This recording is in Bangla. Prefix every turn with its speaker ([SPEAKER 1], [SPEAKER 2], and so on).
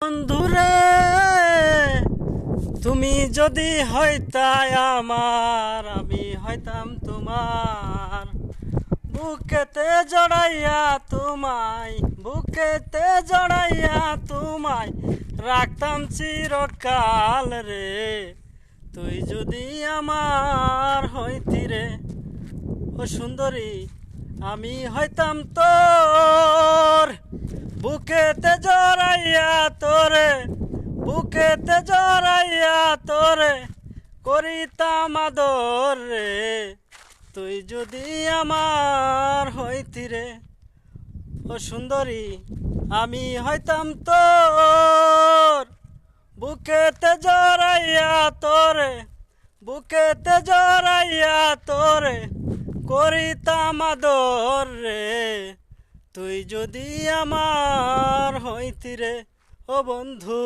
[SPEAKER 1] বন্ধুরে তুমি যদি হইতাই আমার, আমি হইতাম তোমার। বুকেতে জড়াইয়া তোমায়, বুকেতে জড়াইয়া তোমায় রাখতাম চিরকাল রে। তুই যদি আমার হইতি রে ও সুন্দরী, আমি হইতাম তোর। বুকেতে জড়াইয়া তোরে, বুকেতে জড়াইয়া তোরে করিতাম আদর রে। তুই যদি আমার হইতি রে ও সুন্দরী, আমি হইতাম তোর। বুকেতে জড়াইয়া তোরে, বুকেতে জড়াইয়া তোরে করিতাম আদর রে। তুই যদি আমার হইতি রে ও বন্ধু।